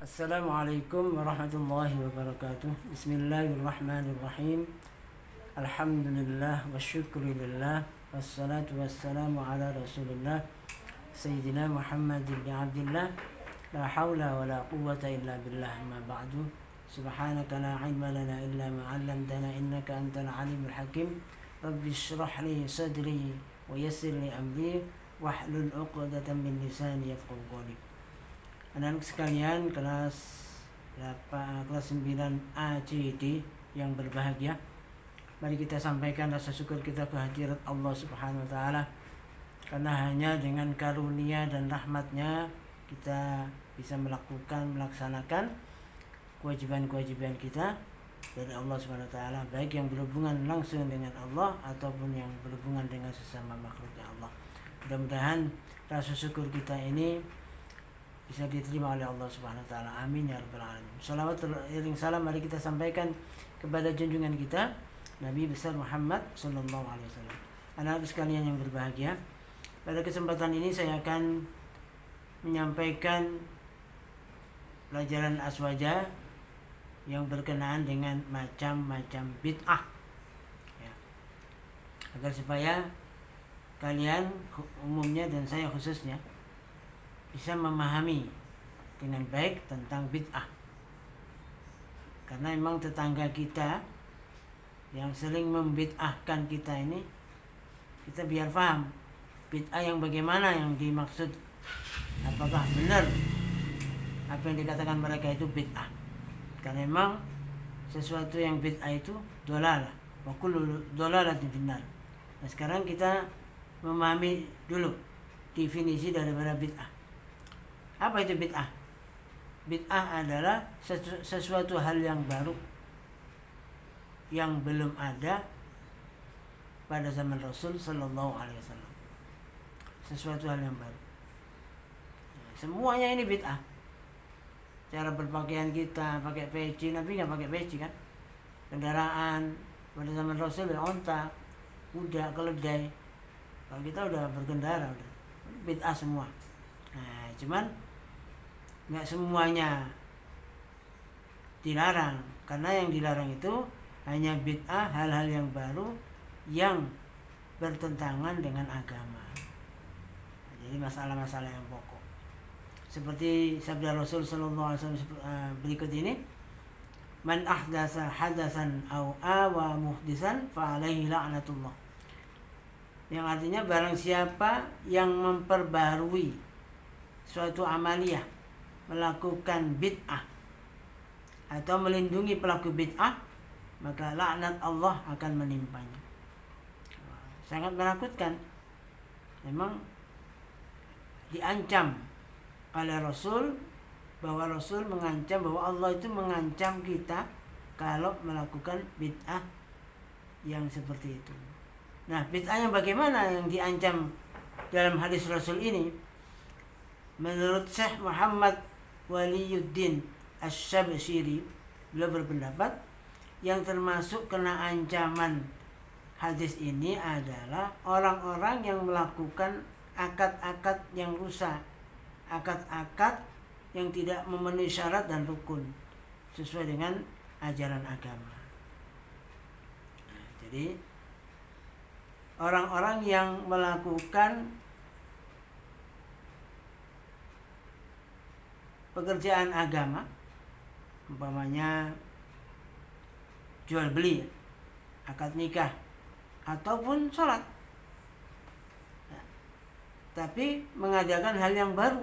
Assalamualaikum warahmatullahi wabarakatuh. Bismillahirrahmanirrahim. Alhamdulillah wa syukurillah. Wassalatu wassalamu ala rasulillah Sayyidina Muhammad bin Abdillah. La hawla wa la quwwata illa billah. Ma ba'du. Subhanaka la ilma lana illa ma 'allamtana innaka antal alimul hakim. Rabbi shrah li sadri wa yassir li amri wahlul 'uqdatam min lisani yafqahu qawli. Anak-anak sekalian kelas 9 ACD yang berbahagia, mari kita sampaikan rasa syukur kita kehadirat Allah Subhanahu wa taala, karena hanya dengan karunia dan rahmatnya kita bisa melaksanakan kewajiban-kewajiban kita dari Allah Subhanahu wa taala, baik yang berhubungan langsung dengan Allah ataupun yang berhubungan dengan sesama makhluknya Allah. Mudah-mudahan rasa syukur kita ini bisa diterima oleh Allah Subhanahu wa taala. Amin ya rabbal alamin. Shalawat dan salam mari kita sampaikan kepada junjungan kita Nabi besar Muhammad sallallahu alaihi wasallam. Anak-anak sekalian yang berbahagia, pada kesempatan ini saya akan menyampaikan pelajaran aswaja yang berkenaan dengan macam-macam bid'ah, ya, agar supaya kalian umumnya dan saya khususnya bisa memahami dengan baik tentang bid'ah. Karena memang tetangga kita yang sering membid'ahkan kita ini, kita biar paham bid'ah yang bagaimana yang dimaksud, apakah benar apa yang dikatakan mereka itu bid'ah. Karena memang sesuatu yang bid'ah itu dolalah, wa kullu dolalatin finnar. Nah, sekarang kita memahami dulu definisi daripada bid'ah. Apa itu bid'ah? Bid'ah adalah sesuatu hal yang baru yang belum ada pada zaman Rasul sallallahu alaihi wasallam. Sesuatu hal yang baru. Semuanya ini bid'ah. Cara berpakaian kita, pakai peci, Nabi nggak pakai peci kan? Kendaraan pada zaman Rasul onta, kuda, keledai. Kalau kita udah berkendara, udah bid'ah semua. Nah, cuman nggak semuanya dilarang, karena yang dilarang itu hanya bid'ah, hal-hal yang baru yang bertentangan dengan agama. Jadi masalah-masalah yang pokok seperti sabda Rasul sallallahu alaihi wasallam berikut ini, man ahdatsa hadatsan aw awa muhdisan fa alaihi la'natullah, yang artinya barang siapa yang memperbarui suatu amaliyah, melakukan bid'ah atau melindungi pelaku bid'ah, maka laknat Allah akan menimpanya. Sangat menakutkan. Memang diancam oleh Rasul, bahwa Rasul mengancam, bahwa Allah itu mengancam kita kalau melakukan bid'ah yang seperti itu. Nah, bid'ah yang bagaimana yang diancam dalam hadis Rasul ini? Menurut Syekh Muhammad Waliyuddin Asy-Syabsyiri, beliau berpendapat yang termasuk kena ancaman hadis ini adalah orang-orang yang melakukan akad-akad yang rusak, akad-akad yang tidak memenuhi syarat dan rukun sesuai dengan ajaran agama. Nah, jadi orang-orang yang melakukan pekerjaan agama, umpamanya jual beli, akad nikah, ataupun sholat, nah, tapi mengadakan hal yang baru,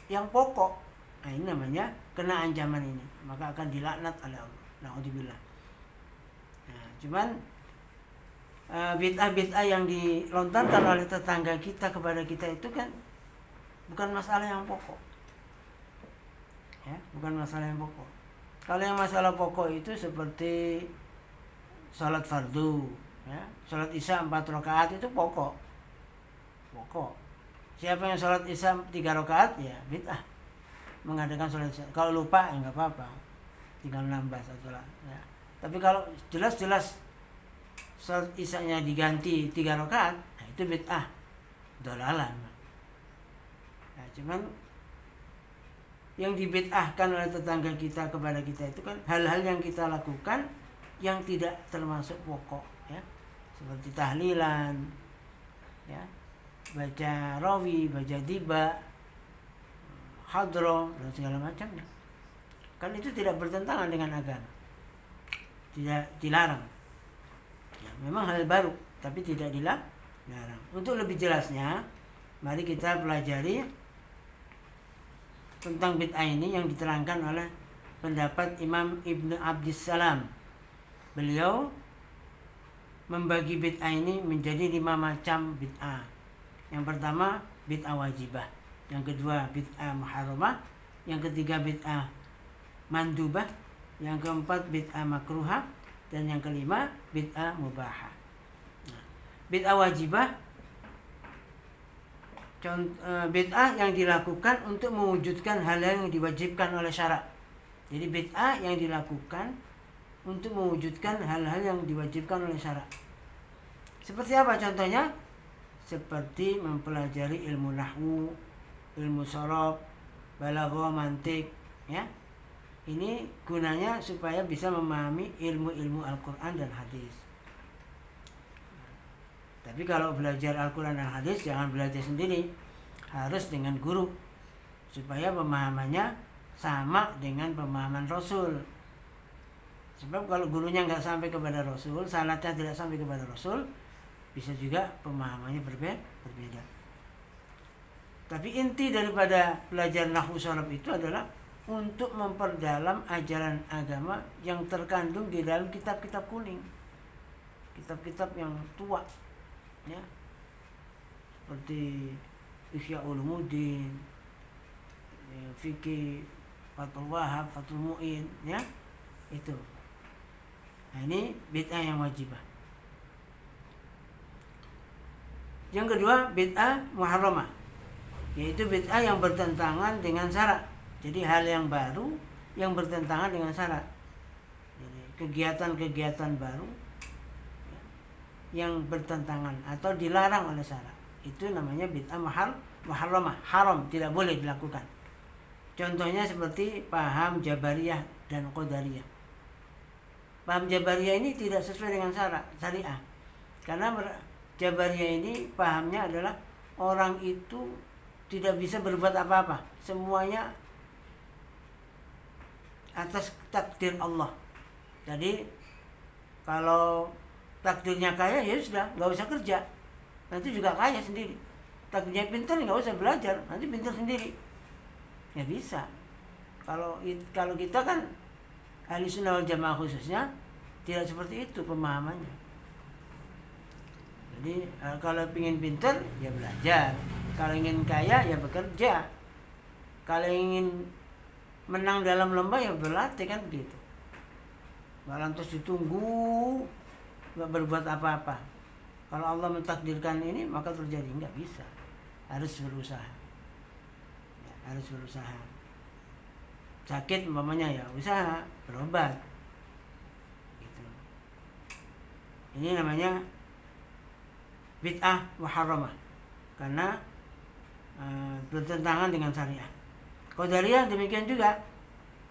yang pokok, nah ini namanya kena ancaman ini, maka akan dilaknat oleh Allah. Na'udzubillah. Nah, cuman bid'ah-bid'ah yang dilontarkan oleh tetangga kita kepada kita itu kan bukan masalah yang pokok. Ya, bukan masalah yang pokok. Kalau yang masalah pokok itu seperti sholat fardu, ya, sholat isya 4 rakaat itu pokok. Siapa yang sholat isya 3 rakaat, ya bid'ah mengadakan sholat isya. Kalau lupa ya nggak apa-apa, tinggal nambah satu lah. Ya. Tapi kalau jelas-jelas sholat isyanya diganti 3 rakaat, nah itu bid'ah, dolalah. Nah, cuman yang dibid'ahkan oleh tetangga kita kepada kita itu kan hal-hal yang kita lakukan yang tidak termasuk pokok, ya, seperti tahlilan, ya, baca rawi, baca tiba, hadroh dan segala macamnya. Kan itu tidak bertentangan dengan agama, tidak dilarang. Ya, memang hal baru, tapi tidak dilarang. Untuk lebih jelasnya, mari kita pelajari tentang bid'ah ini yang diterangkan oleh pendapat Imam Ibnu Abdissalam. Beliau membagi bid'ah ini menjadi 5 macam bid'ah. Yang pertama bid'ah wajibah, yang kedua bid'ah muharramah, yang ketiga bid'ah mandubah, yang keempat bid'ah makruhah, dan yang kelima bid'ah mubahah. Bid'ah wajibah, bid'ah yang dilakukan untuk mewujudkan hal yang diwajibkan oleh syarak. Jadi bid'ah yang dilakukan untuk mewujudkan hal-hal yang diwajibkan oleh syarak. Seperti apa contohnya? Seperti mempelajari ilmu nahwu, ilmu sorof, balaghah, mantik, ya. Ini gunanya supaya bisa memahami ilmu-ilmu Al-Quran dan hadis. Tapi kalau belajar Al-Quran dan hadis jangan belajar sendiri, harus dengan guru supaya pemahamannya sama dengan pemahaman Rasul. Sebab kalau gurunya nggak sampai kepada Rasul, sanadnya tidak sampai kepada Rasul, bisa juga pemahamannya berbeda. Tapi inti daripada belajar nahwu sorof itu adalah untuk memperdalam ajaran agama yang terkandung di dalam kitab-kitab kuning, kitab-kitab yang tua, ya, seperti Ihya Ulumuddin, Fikih Fathul Wahab, Fathul Mu'in, ya, itu. Nah, ini bid'ah yang wajibah. Yang kedua bid'ah muharramah, yaitu bid'ah yang bertentangan dengan syarak. Jadi hal yang baru yang bertentangan dengan syarak. Jadi kegiatan-kegiatan baru yang bertentangan atau dilarang oleh syarak, itu namanya bid'ah muharramah, haram, tidak boleh dilakukan. Contohnya seperti paham Jabariyah dan Qadariyah. Paham Jabariyah ini tidak sesuai dengan syariah. Karena Jabariyah ini pahamnya adalah orang itu tidak bisa berbuat apa-apa, semuanya atas takdir Allah. Jadi kalau takdirnya kaya ya sudah, nggak usah kerja, nanti juga kaya sendiri. Takdirnya pintar nggak usah belajar, nanti pintar sendiri. Ya bisa. Kalau kita kan ahli sunnah wal jamaah khususnya tidak seperti itu pemahamannya. Jadi kalau ingin pintar ya belajar, kalau ingin kaya ya bekerja, kalau ingin menang dalam lomba ya berlatih, kan begitu. Lantas ditunggu nggak berbuat apa-apa. Kalau Allah mentakdirkan ini maka terjadi, nggak bisa. Harus berusaha. Ya, harus berusaha. Sakit umpamanya ya usaha, berobat. Gitu. Ini namanya bid'ah muharramah karena bertentangan dengan syariah. Qadariyah demikian juga.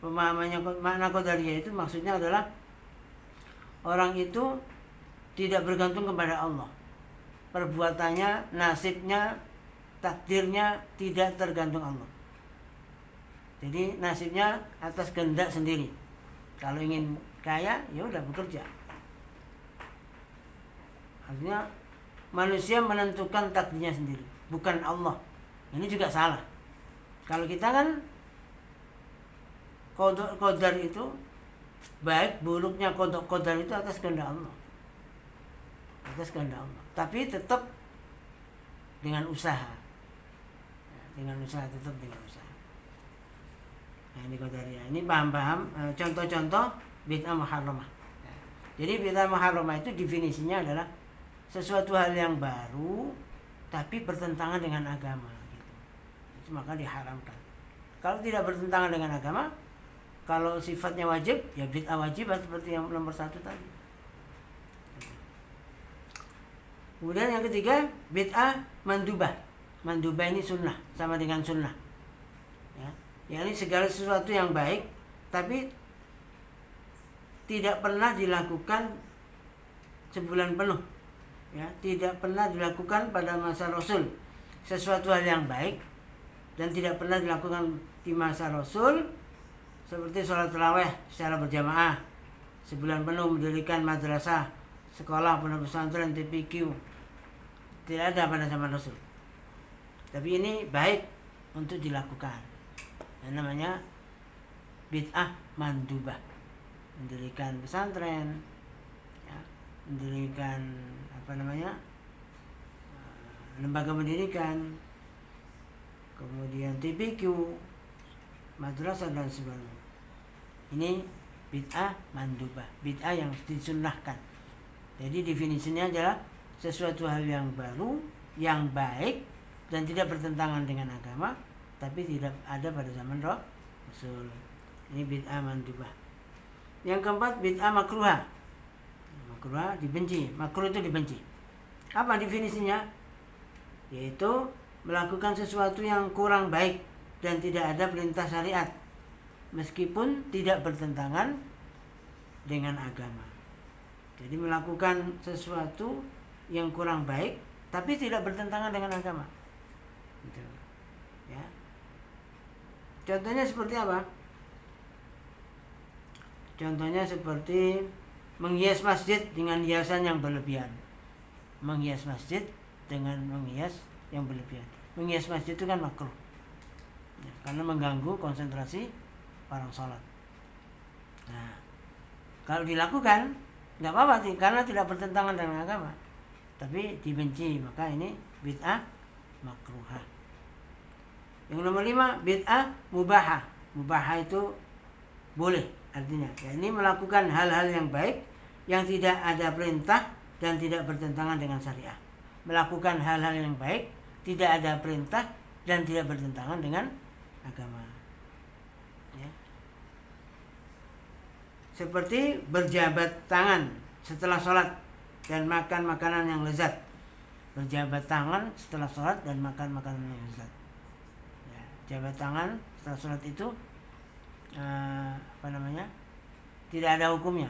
Pemahamannya makna Qadariyah itu maksudnya adalah orang itu tidak bergantung kepada Allah. Perbuatannya, nasibnya, takdirnya tidak tergantung Allah. Jadi nasibnya atas kehendak sendiri. Kalau ingin kaya, ya udah bekerja. Artinya manusia menentukan takdirnya sendiri, bukan Allah. Ini juga salah. Kalau kita kan qadar itu baik buruknya qadar itu atas kehendak Allah. Atas kehendak Allah. Tapi tetap dengan usaha. Dengan usaha, tetap dengan usaha. Nah, ini qadariyah. Ini paham-paham contoh-contoh bid'ah muharramah. Jadi bid'ah muharramah itu definisinya adalah sesuatu hal yang baru tapi bertentangan dengan agama. Maka diharamkan. Kalau tidak bertentangan dengan agama, kalau sifatnya wajib, ya bid'ah wajibah seperti yang nomor 1 tadi. Kemudian yang ketiga, bid'ah mandubah. Mandubah ini sunnah, sama dengan sunnah. Ya. yakni segala sesuatu yang baik tapi tidak pernah dilakukan sebulan penuh, ya, tidak pernah dilakukan pada masa Rasul sesuatu hal yang baik dan tidak pernah dilakukan di masa Rasul, seperti sholat tarawih secara berjamaah sebulan penuh, mendirikan madrasah, sekolah, pondok pesantren, TPQ, tidak ada pada zaman Rasul. Tapi ini baik untuk dilakukan. Yang namanya bid'ah mandubah. Mendirikan pesantren, ya, mendirikan lembaga pendidikan, kemudian TPQ, madrasah dan sebagainya. Ini bid'ah mandubah, bid'ah yang disunnahkan. Jadi definisinya adalah sesuatu hal yang baru, yang baik dan tidak bertentangan dengan agama, tapi tidak ada pada zaman Rasul. Ini bid'ah mandubah. Yang keempat, bid'ah makruhah. Makruhah dibenci, makruh itu dibenci. Apa definisinya? Yaitu melakukan sesuatu yang kurang baik dan tidak ada perintah syariat, meskipun tidak bertentangan dengan agama. Jadi melakukan sesuatu yang kurang baik tapi tidak bertentangan dengan agama. Gitu. Ya. Contohnya seperti apa? Contohnya seperti menghias masjid dengan hiasan yang berlebihan. Menghias masjid dengan menghias yang berlebihan. Menghias masjid itu kan makruh, ya, karena mengganggu konsentrasi orang sholat. Nah, kalau dilakukan nggak apa-apa sih, karena tidak bertentangan dengan agama, tapi dibenci, maka ini bid'ah makruhah. Yang nomor 5, bid'ah mubahah. Mubahah itu boleh, artinya ya, ini melakukan hal-hal yang baik yang tidak ada perintah dan tidak bertentangan dengan syariah. Melakukan hal-hal yang baik, tidak ada perintah dan tidak bertentangan dengan agama. Ya. Seperti berjabat tangan setelah sholat dan makan makanan yang lezat. Berjabat tangan setelah sholat dan makan makanan yang lezat. Ya, jabat tangan setelah sholat itu tidak ada hukumnya.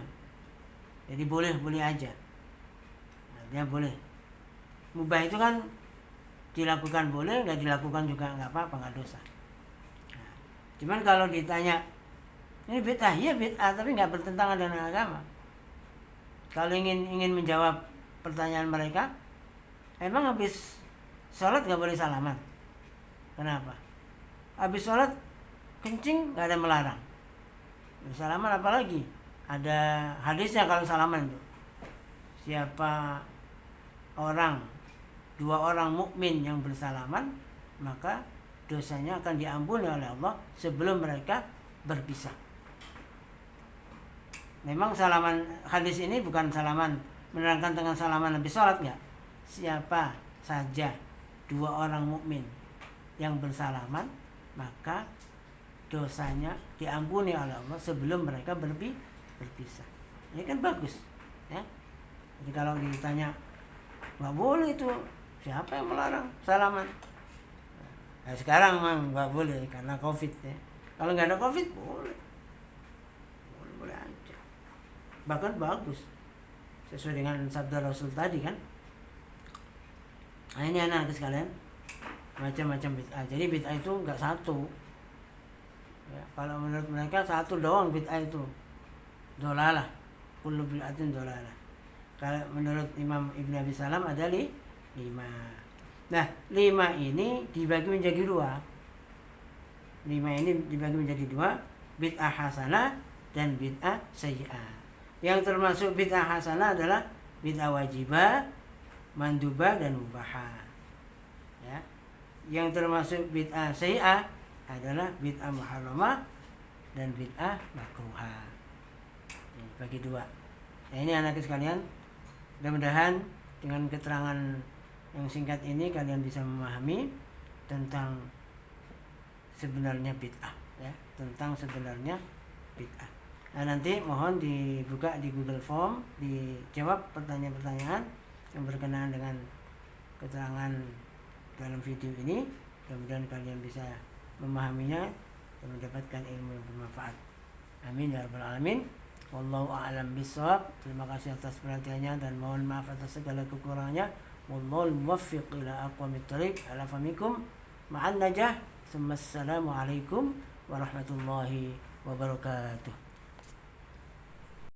Jadi boleh aja. Dia boleh. Mubah itu kan dilakukan boleh, nggak dilakukan juga nggak apa-apa, nggak dosa. Nah, cuman kalau ditanya ini bid'ah, ya bid'ah, tapi nggak bertentangan dengan agama. Kalau ingin menjawab pertanyaan mereka, emang habis sholat nggak boleh salaman? Kenapa? Habis sholat kencing nggak ada melarang. Salaman apalagi? Ada hadisnya kalau salaman itu. Siapa dua orang mukmin yang bersalaman, maka dosanya akan diampuni oleh Allah sebelum mereka berpisah. Memang salaman hadis ini bukan salaman menerangkan dengan salaman habis sholat, enggak. Siapa saja dua orang mukmin yang bersalaman, maka dosanya diampuni oleh Allah sebelum mereka berpisah. Ini kan bagus, ya. Jadi kalau ditanya nggak boleh itu, siapa yang melarang salaman? Nah, sekarang memang nggak boleh karena COVID, ya. Kalau nggak ada COVID boleh aja. Bahkan bagus sesuai dengan sabda Rasul tadi kan. Nah, ini anak sekalian, macam-macam bid'ah. Jadi bid'ah itu nggak satu. Ya, kalau menurut mereka satu doang bid'ah itu, dolalah, kullu bid'atin dolalah. Kalau menurut Imam Ibn Abi Salam ada 5. Nah, 5 ini dibagi menjadi 2. 5 ini dibagi menjadi 2, bid'ah hasanah dan bid'ah sayyi'ah. Yang termasuk bid'ah hasanah adalah bid'ah wajibah, mandubah dan mubahah. Ya. Yang termasuk bid'ah sayyi'ah adalah bid'ah muharramah dan bid'ah makruhah. Ini bagi 2. Nah, ini anak sekalian, mudah-mudahan dengan keterangan yang singkat ini kalian bisa memahami tentang sebenarnya bid'ah, ya, tentang sebenarnya bid'ah. Nah, nanti mohon dibuka di Google Form, dijawab pertanyaan-pertanyaan yang berkenaan dengan keterangan dalam video ini. Mudah-mudahan kalian bisa memahaminya dan mendapatkan ilmu yang bermanfaat. Amin ya rabbal alamin. Wallahu a'lam bishawab. Terima kasih atas perhatiannya dan mohon maaf atas segala kekurangannya. Wallahul muwaffiq ila aqwamit thoriq. Ala famikum ma'an najah. Assalamualaikum warahmatullahi wabarakatuh.